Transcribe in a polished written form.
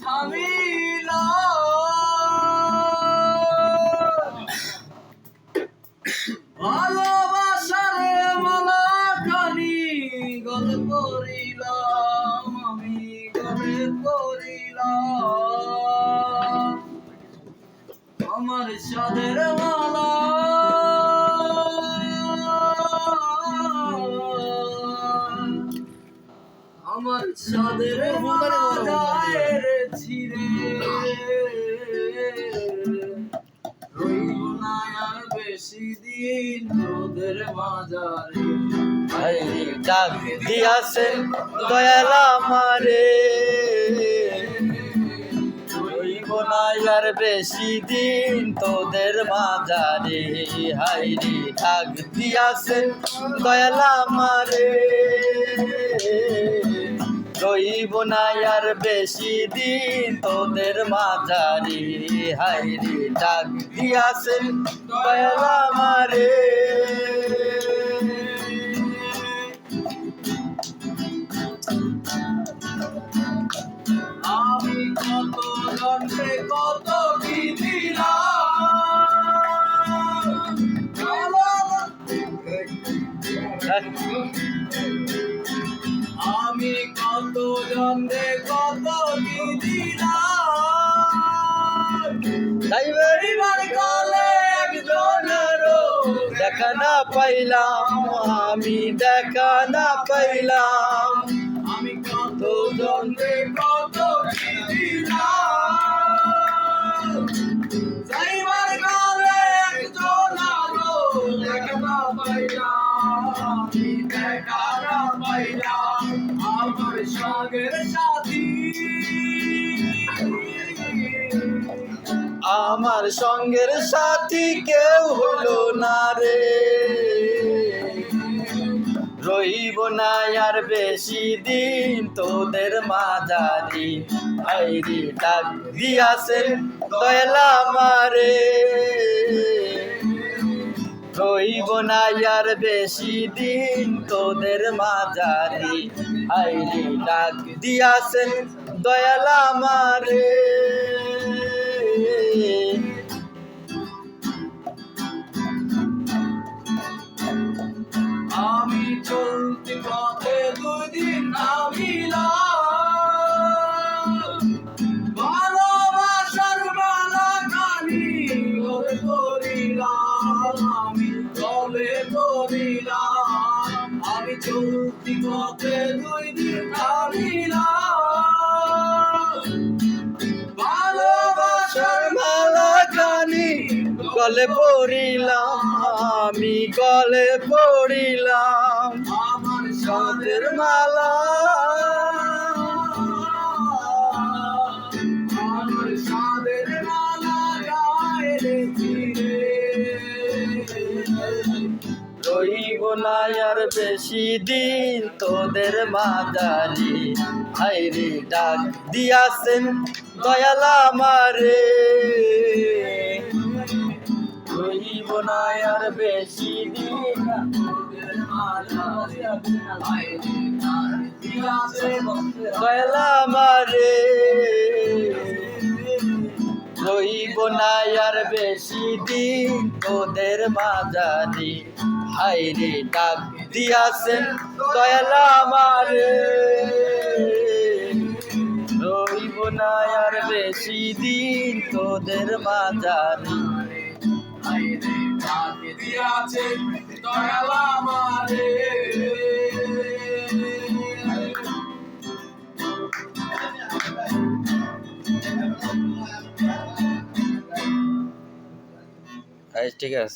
থামিল ভালোবাসারে মালা খানি গলে পড়িলাম আমি গলে পড়িলাম আমার সাদের মালা আমার সাদের মালা গায়ের ছিঁড়ে রইব না আর বেশি দিন তোদের মাঝারে আইরে ডাক দিয়াছেন দয়াল আমারে রইব না আর বেশি দিন তোদের মাঝারে হাইরে ডাক দিয়াছেন দয়াল আমারে রইব না আর বেশি দিন তোদের মাঝারে হাইরে ডাক দিয়াছেন দয়াল আমারে আমি কত জন্মে কত কি দিলাম আমি কত জন্মে কত কি দিলাম তাইবার কলে একজনেরও দেখা না পাইলাম আমি দেখা না পাইলাম আমি কত জন্মে কত কি দিলাম যাইবার কালে একজনেরও দেখা না পাইলাম আমি দেখা না পাইলাম আমার সঙ্গের সাথী আমার সঙ্গের সাথী কেউ হলো না রে রইব না আর বেশি দিন তোদের মাঝারি আইরি ডাক দিয়াছেন দয়াল আমারে রইব না আর বেশি দিন তোদের মাঝারি আইরি ডাক দিয়াছেন দয়াল আমারে আমি চলতি পথে দুদিন নামিলাম ভালোবাসার মালা খানি গলে পড়িলাম আমি গলে পড়িলাম আমি চলতি পথে দুদিন নামিলাম ভালোবাসার মালা খানি গলে পড়িলাম আমি গলে পড়িলাম আমার সাদের মালা আমার সাদের মালা গায়ের ছিঁড়ে রইব না আর বেশি দিন তোদের মাঝারি হাইরে ডাক দিয়াছেন দয়াল আমারে রইব না আর বেশি দিন দয়াল আমারে রইব না আর বেশি দিন তোদের মাঝারি হাইরে ডাক দিয়াছেন দয়াল আমারে রইব না আর বেশি দিন তোদের মাঝারি দিয়াছে দয়াল আমারে ঠিক আছে।